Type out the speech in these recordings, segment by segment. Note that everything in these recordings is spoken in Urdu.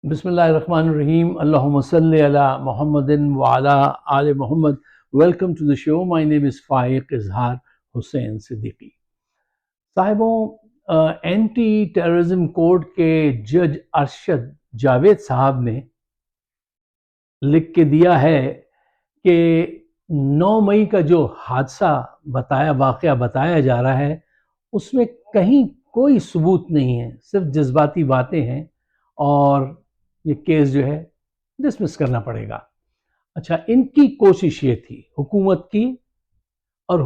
بسم اللہ الرحمن الرحیم اللہم صلی علی محمد وعلی آل محمد. Welcome to the show. My name is Faiq Izhar Hussain Siddiqui. صاحبوں، اینٹی ٹیررزم کورٹ کے جج ارشد جاوید صاحب نے لکھ کے دیا ہے کہ 9 مئی کا جو واقعہ بتایا جا رہا ہے اس میں کہیں کوئی ثبوت نہیں ہے، صرف جذباتی باتیں ہیں اور یہ کیس جو ہے ڈسمس کرنا پڑے گا. اچھا، ان کی کوشش یہ تھی حکومت کی اور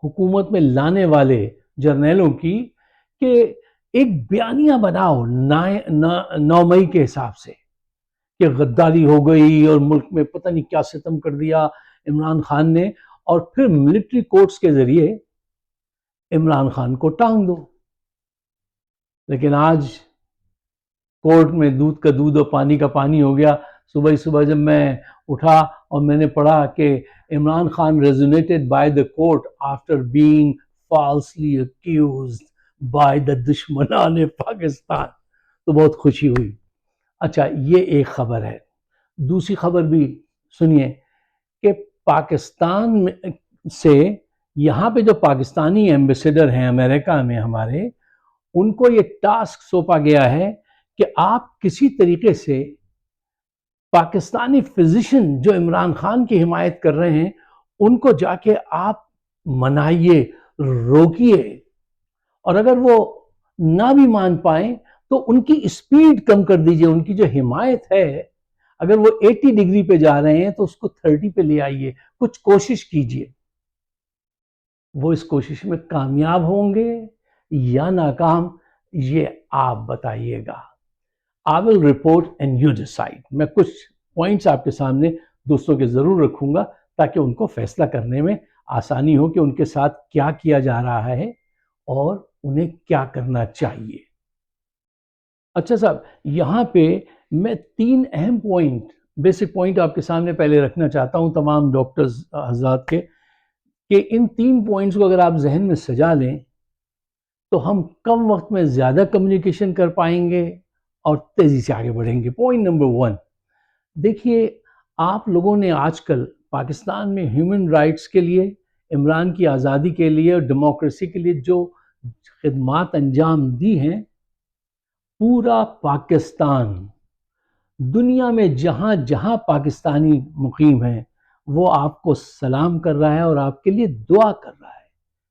حکومت میں لانے والے جرنیلوں کی کہ ایک بیانیہ بناؤ 9 مئی کے حساب سے کہ غداری ہو گئی اور ملک میں پتہ نہیں کیا ستم کر دیا عمران خان نے، اور پھر ملٹری کورٹس کے ذریعے عمران خان کو ٹانگ دو. لیکن آج کورٹ میں دودھ کا دودھ اور پانی کا پانی ہو گیا. صبح جب میں اٹھا اور میں نے پڑھا کہ Imran Khan exonerated by the court after being falsely accused by the دشمنان پاکستان، تو بہت خوشی ہوئی. اچھا، یہ ایک خبر ہے. دوسری خبر بھی سنیے کہ پاکستان میں سے یہاں پہ جو پاکستانی ایمبیسیڈر ہیں امریکہ میں ہمارے، ان کو یہ ٹاسک سونپا گیا ہے کہ آپ کسی طریقے سے پاکستانی فزیشین جو عمران خان کی حمایت کر رہے ہیں ان کو جا کے آپ منائیے، روکیے، اور اگر وہ نہ بھی مان پائیں تو ان کی اسپیڈ کم کر دیجئے. ان کی جو حمایت ہے اگر وہ 80 ڈگری پہ جا رہے ہیں تو اس کو 30 پہ لے آئیے، کچھ کوشش کیجئے. وہ اس کوشش میں کامیاب ہوں گے یا ناکام، یہ آپ بتائیے گا. I will report and you decide. میں کچھ پوائنٹس آپ کے سامنے دوستوں کے ضرور رکھوں گا تاکہ ان کو فیصلہ کرنے میں آسانی ہو کہ ان کے ساتھ کیا کیا جا رہا ہے اور انہیں کیا کرنا چاہیے. اچھا صاحب، یہاں پہ میں 3 اہم بیسک پوائنٹ آپ کے سامنے پہلے رکھنا چاہتا ہوں تمام ڈاکٹرز حضرات کے، کہ ان 3 پوائنٹس کو اگر آپ ذہن میں سجا لیں تو ہم کم وقت میں زیادہ کمیونیکیشن کر پائیں گے اور تیزی سے آگے بڑھیں گے. پوائنٹ نمبر 1، دیکھیے آپ لوگوں نے آج کل پاکستان میں ہیومن رائٹس کے لیے، عمران کی آزادی کے لیے اور ڈیموکریسی کے لیے جو خدمات انجام دی ہیں، پورا پاکستان، دنیا میں جہاں جہاں پاکستانی مقیم ہیں وہ آپ کو سلام کر رہا ہے اور آپ کے لیے دعا کر رہا ہے.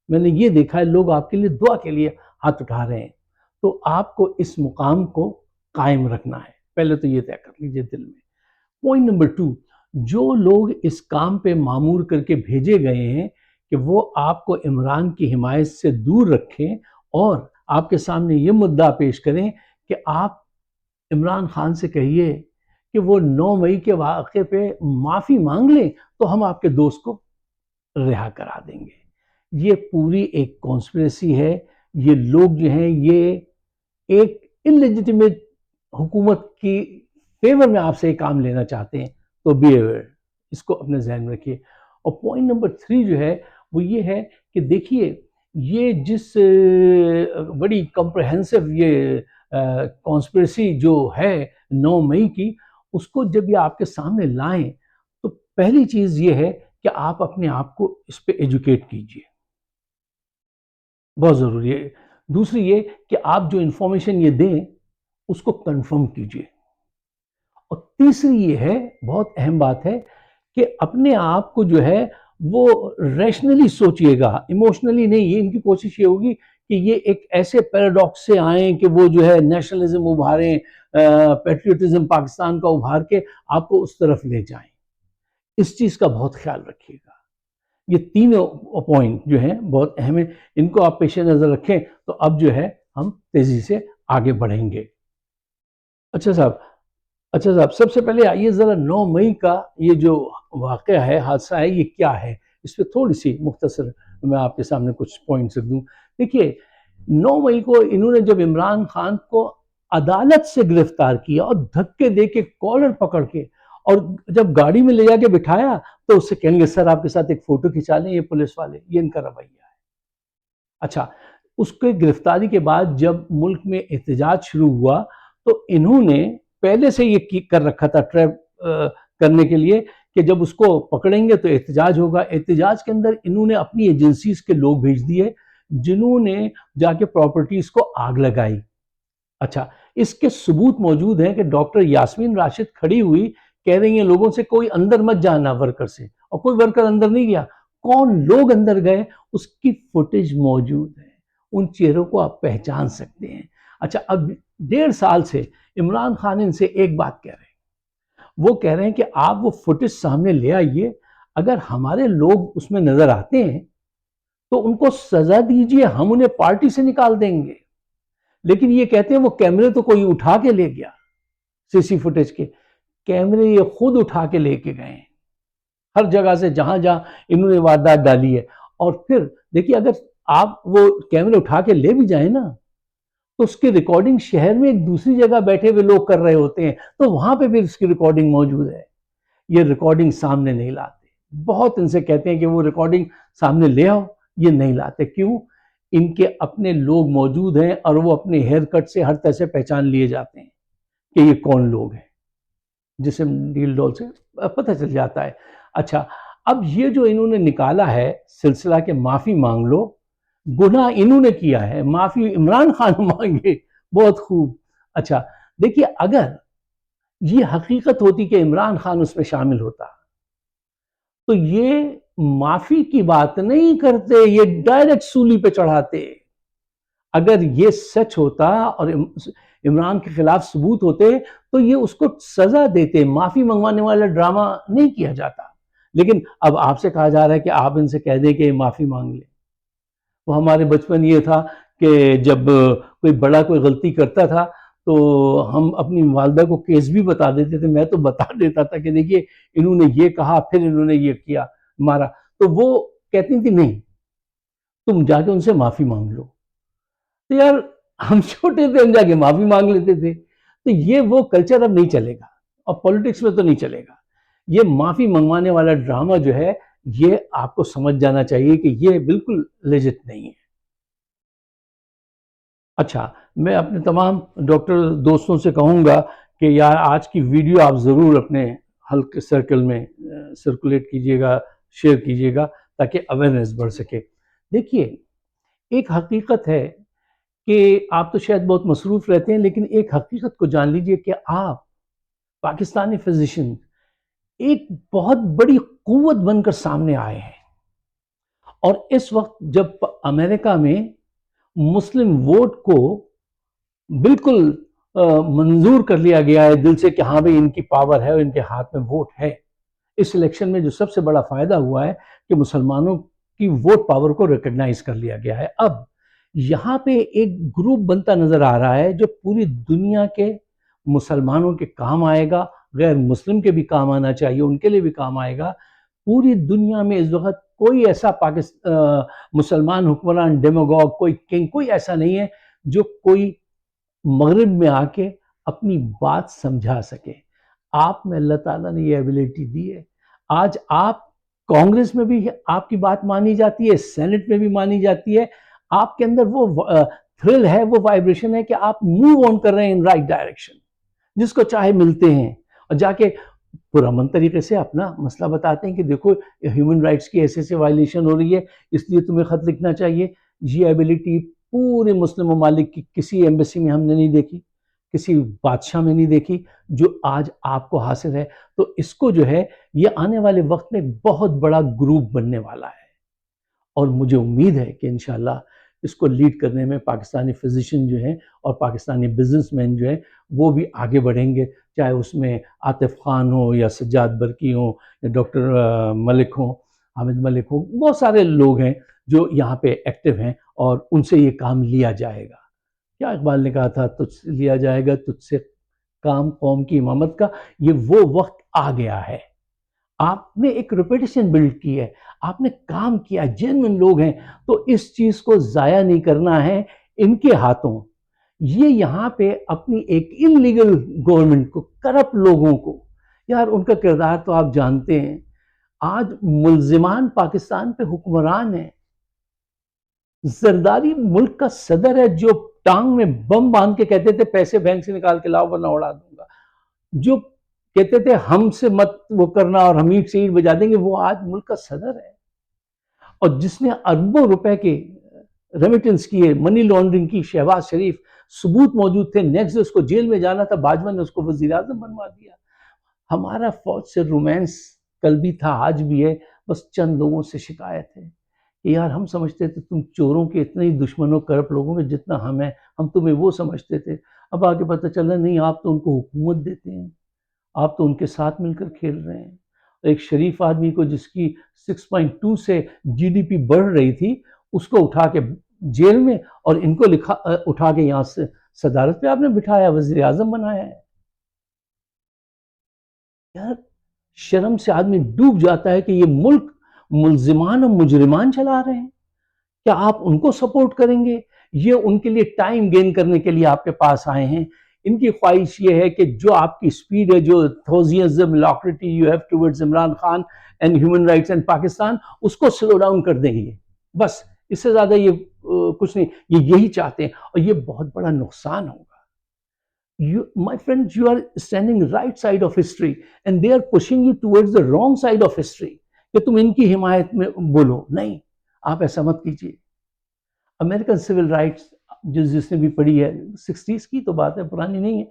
میں نے یہ دیکھا ہے لوگ آپ کے لیے دعا کے لیے ہاتھ اٹھا رہے ہیں. تو آپ کو اس مقام کو قائم رکھنا ہے، پہلے تو یہ طے کر لیجئے دل میں. پوائنٹ نمبر 2، جو لوگ اس کام پہ معمور کر کے بھیجے گئے ہیں کہ وہ آپ کو عمران کی حمایت سے دور رکھیں اور آپ کے سامنے یہ مدعا پیش کریں کہ آپ عمران خان سے کہیے کہ وہ 9 مئی کے واقعے پہ معافی مانگ لیں تو ہم آپ کے دوست کو رہا کرا دیں گے. یہ پوری ایک کانسپریسی ہے. یہ لوگ جو ہیں یہ ایک انلیجیٹیمیٹ حکومت کی فیور میں آپ سے ایک کام لینا چاہتے ہیں. تو بی اویئر، اس کو اپنے ذہن میں رکھیے. اور پوائنٹ نمبر 3 جو ہے وہ یہ ہے کہ دیکھیے یہ جس بڑی کمپریہنسو یہ کانسپریسی جو ہے 9 مئی کی، اس کو جب یہ آپ کے سامنے لائیں تو پہلی چیز یہ ہے کہ آپ اپنے آپ کو اس پہ ایجوکیٹ کیجئے، بہت ضروری ہے. دوسری یہ کہ آپ جو انفارمیشن یہ دیں اس کو کنفرم کیجئے. اور تیسری یہ ہے، بہت اہم بات ہے، کہ اپنے آپ کو جو ہے وہ ریشنلی سوچئے گا، ایموشنلی نہیں. یہ ان کی کوشش یہ ہوگی کہ یہ ایک ایسے پیراڈاکس سے آئیں کہ وہ جو ہے نیشنلزم ابھاریں، پیٹریوٹزم پاکستان کا ابھار کے آپ کو اس طرف لے جائیں. اس چیز کا بہت خیال رکھیے گا. یہ 3 پوائنٹ جو ہیں بہت اہم ہیں، ان کو آپ پیش نظر رکھیں تو اب جو ہے ہم تیزی سے آگے بڑھیں گے. اچھا صاحب، سب سے پہلے آئیے ذرا 9 مئی کا یہ جو واقعہ ہے، حادثہ ہے، یہ کیا ہے، اس پہ تھوڑی سی مختصر میں آپ کے سامنے کچھ پوائنٹس رکھ دوں. دیکھیے 9 مئی کو انہوں نے جب عمران خان کو عدالت سے گرفتار کیا اور دھکے دے کے کالر پکڑ کے اور جب گاڑی میں لے جا کے بٹھایا تو اس سے کہیں گے سر آپ کے ساتھ ایک فوٹو کھنچا لیں، یہ پولیس والے، یہ ان کا رویہ ہے. اچھا، اس کے گرفتاری کے بعد جب ملک میں احتجاج شروع ہوا تو انہوں نے پہلے سے یہ کر رکھا تھا ٹریپ کرنے کے لیے کہ جب اس کو پکڑیں گے تو احتجاج ہوگا. احتجاج کے اندر انہوں نے اپنی ایجنسیز کے لوگ بھیج دیے جنہوں نے جا کے پراپرٹیز کو آگ لگائی. اچھا، اس کے ثبوت موجود ہیں کہ ڈاکٹر یاسمین راشد کھڑی ہوئی کہہ رہی ہیں لوگوں سے کوئی اندر مت جانا ورکر سے، اور کوئی ورکر اندر نہیں گیا. کون لوگ اندر گئے اس کی فوٹیج موجود ہے، ان چہروں کو آپ پہچان سکتے ہیں. اچھا، اب 1.5 سال سے عمران خان ان سے ایک بات کہہ رہے ہیں، وہ کہہ رہے ہیں کہ آپ وہ فوٹیج سامنے لے آئیے، اگر ہمارے لوگ اس میں نظر آتے ہیں تو ان کو سزا دیجئے، ہم انہیں پارٹی سے نکال دیں گے. لیکن یہ کہتے ہیں وہ کیمرے تو کوئی اٹھا کے لے گیا، سی سی فوٹیج کے کیمرے یہ خود اٹھا کے لے کے گئے ہیں ہر جگہ سے جہاں جہاں انہوں نے واردات ڈالی ہے. اور پھر دیکھیے اگر آپ وہ کیمرے اٹھا کے لے بھی جائیں نا تو اس کی ریکارڈنگ شہر میں ایک دوسری جگہ بیٹھے ہوئے لوگ کر رہے ہوتے ہیں، تو وہاں پہ بھی اس کی ریکارڈنگ موجود ہے. یہ ریکارڈنگ سامنے نہیں لاتے. بہت ان سے کہتے ہیں کہ وہ ریکارڈنگ سامنے لے آؤ، یہ نہیں لاتے. کیوں؟ ان کے اپنے لوگ موجود ہیں اور وہ اپنے ہیئر کٹ سے ہر طرح سے پہچان لیے جاتے ہیں کہ یہ کون لوگ ہیں، جسم ڈیل ڈول سے پتہ چل جاتا ہے. اچھا، اب یہ جو انہوں نے نکالا ہے سلسلہ کہ معافی مانگ لو، گناہ انہوں نے کیا ہے، معافی عمران خان مانگے، بہت خوب. اچھا دیکھیے، اگر یہ حقیقت ہوتی کہ عمران خان اس میں شامل ہوتا تو یہ معافی کی بات نہیں کرتے، یہ ڈائریکٹ سولی پہ چڑھاتے. اگر یہ سچ ہوتا اور عمران کے خلاف ثبوت ہوتے تو یہ اس کو سزا دیتے، معافی منگوانے والا ڈرامہ نہیں کیا جاتا. لیکن اب آپ سے کہا جا رہا ہے کہ آپ ان سے کہہ دیں کہ معافی مانگ لیں. وہ ہمارے بچپن یہ تھا کہ جب کوئی بڑا کوئی غلطی کرتا تھا تو ہم اپنی والدہ کو کیس بھی بتا دیتے تھے. میں تو بتا دیتا تھا کہ دیکھیے انہوں نے یہ کہا، پھر انہوں نے یہ کیا، مارا. تو وہ کہتی تھی نہیں، تم جا کے ان سے معافی مانگ لو. تو یار ہم چھوٹے تھے، ہم جا کے معافی مانگ لیتے تھے. تو یہ وہ کلچر اب نہیں چلے گا، اور پولیٹکس میں تو نہیں چلے گا. یہ معافی منگوانے والا ڈرامہ جو ہے یہ آپ کو سمجھ جانا چاہیے کہ یہ بالکل لیجٹ نہیں ہے. اچھا، میں اپنے تمام ڈاکٹر دوستوں سے کہوں گا کہ یار آج کی ویڈیو آپ ضرور اپنے حلقے سرکل میں سرکولیٹ کیجئے گا، شیئر کیجئے گا تاکہ اویئرنیس بڑھ سکے. دیکھیے ایک حقیقت ہے کہ آپ تو شاید بہت مصروف رہتے ہیں، لیکن ایک حقیقت کو جان لیجئے کہ آپ پاکستانی فزیشین ایک بہت بڑی قوت بن کر سامنے آئے ہیں. اور اس وقت جب امریکہ میں مسلم ووٹ کو بالکل منظور کر لیا گیا ہے دل سے کہ ہاں بھئی ان کی پاور ہے اور ان کے ہاتھ میں ووٹ ہے، اس الیکشن میں جو سب سے بڑا فائدہ ہوا ہے کہ مسلمانوں کی ووٹ پاور کو ریکگنائز کر لیا گیا ہے. اب یہاں پہ ایک گروپ بنتا نظر آ رہا ہے جو پوری دنیا کے مسلمانوں کے کام آئے گا، غیر مسلم کے بھی کام آنا چاہیے، ان کے لیے بھی کام آئے گا. پوری دنیا میں اس وقت کوئی ایسا مسلمان حکمران ڈیموگوگ، کوئی کنگ، کوئی ایسا نہیں ہے جو کوئی مغرب میں آ کے اپنی بات سمجھا سکے. آپ میں اللہ تعالیٰ نے یہ ایبیلٹی دی ہے. آج آپ کانگریس میں بھی آپ کی بات مانی جاتی ہے، سینٹ میں بھی مانی جاتی ہے. آپ کے اندر وہ تھرل ہے، وہ وائبریشن ہے کہ آپ موو آن کر رہے ہیں ان رائٹ ڈائریکشن، جس کو چاہے ملتے ہیں اور جا کے پرامن طریقے سے اپنا مسئلہ بتاتے ہیں کہ دیکھو ہیومن رائٹس کی ایسے ایسے وائلیشن ہو رہی ہے، اس لیے تمہیں خط لکھنا چاہیے. یہ ایبیلٹی پورے مسلم ممالک کی کسی ایمبیسی میں ہم نے نہیں دیکھی، کسی بادشاہ میں نہیں دیکھی جو آج آپ کو حاصل ہے. تو اس کو جو ہے یہ آنے والے وقت میں بہت بڑا گروپ بننے والا ہے، اور مجھے امید ہے کہ انشاءاللہ اس کو لیڈ کرنے میں پاکستانی فزیشین جو ہیں اور پاکستانی بزنس مین جو ہیں وہ بھی آگے بڑھیں گے، چاہے اس میں عاطف خان ہو یا سجاد برقی ہوں یا ڈاکٹر ملک ہوں، حامد ملک ہوں. بہت سارے لوگ ہیں جو یہاں پہ ایکٹیو ہیں اور ان سے یہ کام لیا جائے گا. کیا اقبال نے کہا تھا، تجھ سے لیا جائے گا تجھ سے کام قوم کی امامت کا. یہ وہ وقت آ گیا ہے. آپ نے ایک ریپوٹیشن بلڈ کی ہے، آپ نے کام کیا، جینوئن لوگ ہیں، تو اس چیز کو ضائع نہیں کرنا ہے ان کے ہاتھوں. یہ یہاں پہ اپنی ایک انلیگل گورنمنٹ کو، کرپٹ لوگوں کو، یار ان کا کردار تو آپ جانتے ہیں. آج ملزمان پاکستان پہ حکمران ہیں. زرداری ملک کا صدر ہے جو ٹانگ میں بم باندھ کے کہتے تھے پیسے بینک سے نکال کے لاؤ ورنہ اڑا دوں گا، جو کہتے تھے ہم سے مت وہ کرنا اور ہم اینٹ سے اینٹ بجا دیں گے، وہ آج ملک کا صدر ہے، اور جس نے اربوں روپے کے ریمیٹنس کیے، منی لانڈرنگ کی، شہباز شریف، ثبوت موجود تھے، نیکسٹ ڈے اس کو جیل میں جانا تھا، باجوہ نے اس کو وزیر اعظم بنوا دیا۔ ہمارا فوج سے رومانس کل بھی تھا، آج بھی ہے، بس چند لوگوں سے شکایت ہے کہ یار ہم سمجھتے تھے تم چوروں کے اتنے ہی دشمنوں کرپٹ لوگوں کے جتنا ہم ہیں، ہم تمہیں وہ سمجھتے تھے، اب آگے پتہ چلا نہیں، آپ تو ان کو حکومت دیتے ہیں، آپ تو ان کے ساتھ مل کر کھیل رہے ہیں۔ ایک شریف آدمی کو جس کی 6.2 سے جی ڈی پی بڑھ رہی تھی، اس کو اٹھا کے جیل میں، اور ان کو اٹھا کے یہاں سے صدارت پہ آپ نے بٹھایا، وزیر اعظم بنایا ہے۔ یار شرم سے آدمی ڈوب جاتا ہے کہ یہ ملک ملزمان اور مجرمان چلا رہے ہیں، کیا آپ ان کو سپورٹ کریں گے؟ یہ ان کے لیے ٹائم گین کرنے کے لیے آپ کے پاس آئے ہیں۔ ان کی خواہش یہ ہے کہ جو آپ کی سپیڈ ہے، جو enthusiasm لاکریٹی you have towards Imran Khan and human rights and Pakistan, اس کو سلو ڈاؤن کر دیں گے، بس اس سے زیادہ یہ کچھ نہیں، یہ یہی چاہتے ہیں، اور یہ بہت بڑا نقصان ہوگا۔ My friend, you are standing right side of history and they are pushing you towards the wrong side of history کہ تم ان کی حمایت میں بولو، نہیں، آپ ایسا مت کیجیے۔ امریکن سول رائٹس جس نے بھی پڑھی ہے، 60s کی تو بات ہے، پرانی نہیں ہے۔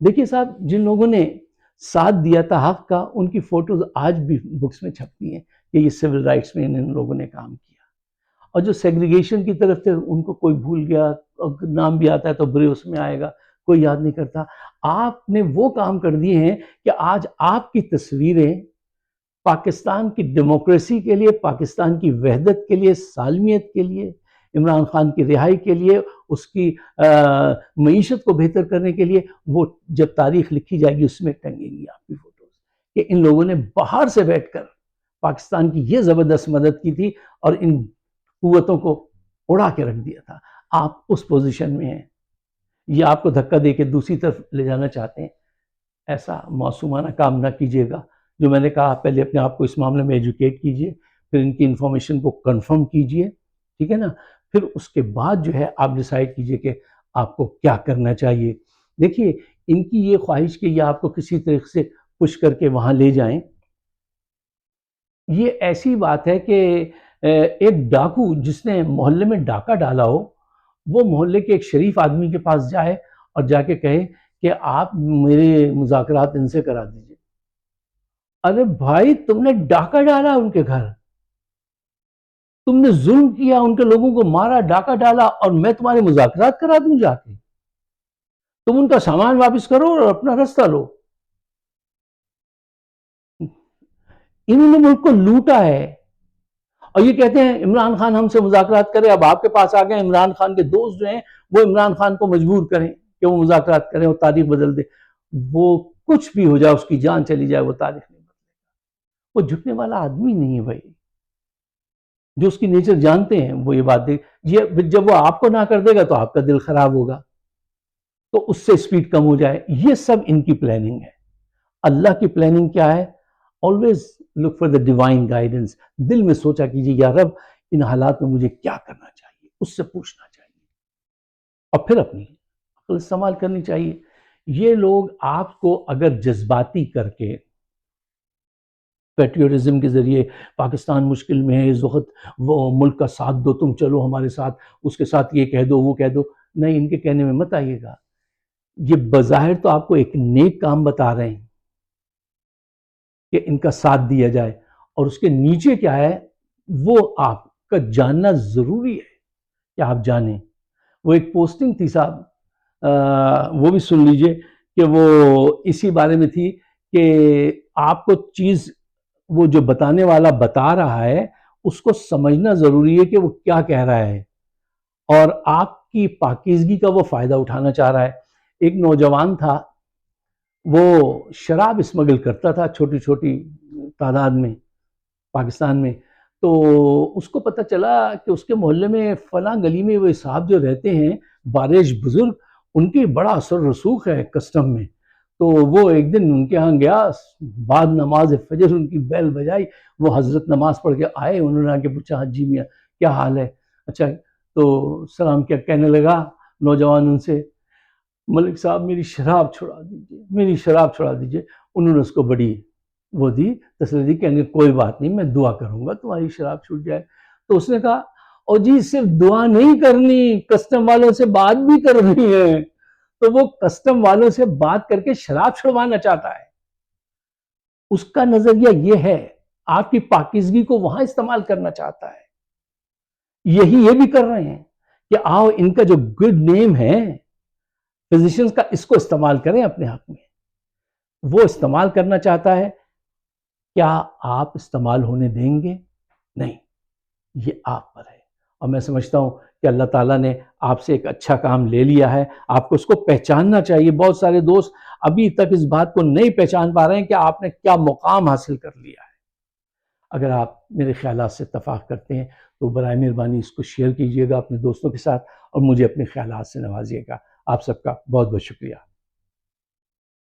دیکھیے صاحب، جن لوگوں نے ساتھ دیا تھا حق کا، ان کی فوٹوز آج بھی بکس میں چھپتی ہیں کہ یہ سول رائٹس میں ان لوگوں نے کام کیا، اور جو سیگریگیشن کی طرف تھے ان کو کوئی بھول گیا، نام بھی آتا ہے تو برے اس میں آئے گا، کوئی یاد نہیں کرتا۔ آپ نے وہ کام کر دیے ہیں کہ آج آپ کی تصویریں پاکستان کی ڈیموکریسی کے لیے، پاکستان کی وحدت کے لیے، سالمیت کے لیے، عمران خان کی رہائی کے لیے، اس کی معیشت کو بہتر کرنے کے لیے، وہ جب تاریخ لکھی جائے گی اس میں ٹنگیں گی آپ کی فوٹوز کہ ان لوگوں نے باہر سے بیٹھ کر پاکستان کی یہ زبردست مدد کی تھی اور ان قوتوں کو اڑا کے رکھ دیا تھا۔ آپ اس پوزیشن میں ہیں، یہ آپ کو دھکا دے کے دوسری طرف لے جانا چاہتے ہیں۔ ایسا معصومانہ کام نہ کیجیے گا۔ جو میں نے کہا، پہلے اپنے آپ کو اس معاملے میں ایجوکیٹ کیجیے، پھر ان کی انفارمیشن کو کنفرم کیجیے، ٹھیک ہے نا، پھر اس کے بعد جو ہے آپ ڈیسائیڈ کیجیے کہ آپ کو کیا کرنا چاہیے۔ دیکھیے ان کی یہ خواہش کہ یہ آپ کو کسی طریقے سے پش کر کے وہاں لے جائیں، یہ ایسی بات ہے کہ ایک ڈاکو جس نے محلے میں ڈاکہ ڈالا ہو، وہ محلے کے ایک شریف آدمی کے پاس جائے اور جا کے کہے کہ آپ میرے مذاکرات ان سے کرا دیجیے۔ ارے بھائی، تم نے ڈاکہ ڈالا ان کے گھر، تم نے ظلم کیا، ان کے لوگوں کو مارا، ڈاکہ ڈالا، اور میں تمہارے مذاکرات کرا دوں جا کے؟ تم ان کا سامان واپس کرو اور اپنا راستہ لو۔ انہوں نے ملک کو لوٹا ہے، اور یہ کہتے ہیں عمران خان ہم سے مذاکرات کرے۔ اب آپ کے پاس آ گئے، عمران خان کے دوست جو ہیں وہ عمران خان کو مجبور کریں کہ وہ مذاکرات کریں اور تاریخ بدل دے۔ وہ کچھ بھی ہو جائے، اس کی جان چلی جائے، وہ تاریخ نہیں بدلے۔ وہ جھکنے والا آدمی نہیں ہے بھائی، جو اس کی نیچر جانتے ہیں وہ یہ بات دے، جب وہ آپ کو نہ کر دے گا تو آپ کا دل خراب ہوگا، تو اس سے سپیڈ کم ہو جائے۔ یہ سب ان کی پلاننگ ہے۔ اللہ کی پلاننگ کیا ہے؟ always look for the divine guidance۔ دل میں سوچا کیجیے، یا رب ان حالات میں مجھے کیا کرنا چاہیے، اس سے پوچھنا چاہیے، اور پھر اپنی عقل استعمال کرنی چاہیے۔ یہ لوگ آپ کو اگر جذباتی کر کے، پیٹریوٹزم کے ذریعے، پاکستان مشکل میں ہے اس وقت، وہ ملک کا ساتھ دو، تم چلو ہمارے ساتھ، اس کے ساتھ یہ کہہ دو وہ کہہ دو، نہیں، ان کے کہنے میں مت آئیے گا۔ یہ بظاہر تو آپ کو ایک نیک کام بتا رہے ہیں کہ ان کا ساتھ دیا جائے، اور اس کے نیچے کیا ہے وہ آپ کا جاننا ضروری ہے کہ آپ جانیں۔ وہ ایک پوسٹنگ تھی صاحب، وہ بھی سن لیجئے، کہ وہ اسی بارے میں تھی کہ آپ کو چیز، وہ جو بتانے والا بتا رہا ہے اس کو سمجھنا ضروری ہے کہ وہ کیا کہہ رہا ہے، اور آپ کی پاکیزگی کا وہ فائدہ اٹھانا چاہ رہا ہے۔ ایک نوجوان تھا، وہ شراب اسمگل کرتا تھا چھوٹی چھوٹی تعداد میں پاکستان میں، تو اس کو پتہ چلا کہ اس کے محلے میں فلاں گلی میں وہ صاحب جو رہتے ہیں بارش بزرگ، ان کی بڑا اثر رسوخ ہے کسٹم میں۔ تو وہ ایک دن ان کے ہاں گیا، بعد نماز فجر ان کی بیل بجائی، وہ حضرت نماز پڑھ کے آئے، انہوں نے آ کے پوچھا، ہاں جی میاں کیا حال ہے؟ اچھا، تو سلام کیا کہنے لگا، نوجوان ان سے ملک صاحب میری شراب چھڑا دیجیے، میری شراب چھڑا دیجیے. انہوں نے اس کو بڑی وہ دی تسلی دی کہ کوئی بات نہیں، میں دعا کروں گا تمہاری شراب چھوٹ جائے. تو اس نے کہا اور جی صرف دعا نہیں کرنی، کسٹم والوں سے بات بھی کرنی ہے. تو وہ کسٹم والوں سے بات کر کے شراب چھڑوانا چاہتا ہے. اس کا نظریہ یہ ہے، آپ کی پاکیزگی کو وہاں استعمال کرنا چاہتا ہے. یہی یہ بھی کر رہے ہیں کہ آؤ ان کا جو گڈ نیم ہے فزیشنز کا، اس کو استعمال کریں اپنے حق میں. وہ استعمال کرنا چاہتا ہے، کیا آپ استعمال ہونے دیں گے؟ نہیں، یہ آپ پر ہے. اور میں سمجھتا ہوں کہ اللہ تعالیٰ نے آپ سے ایک اچھا کام لے لیا ہے، آپ کو اس کو پہچاننا چاہیے. بہت سارے دوست ابھی تک اس بات کو نہیں پہچان پا رہے ہیں کہ آپ نے کیا مقام حاصل کر لیا ہے. اگر آپ میرے خیالات سے اتفاق کرتے ہیں تو برائے مہربانی اس کو شیئر کیجئے گا اپنے دوستوں کے ساتھ اور مجھے اپنے خیالات سے نوازیے گا. آپ سب کا بہت بہت شکریہ.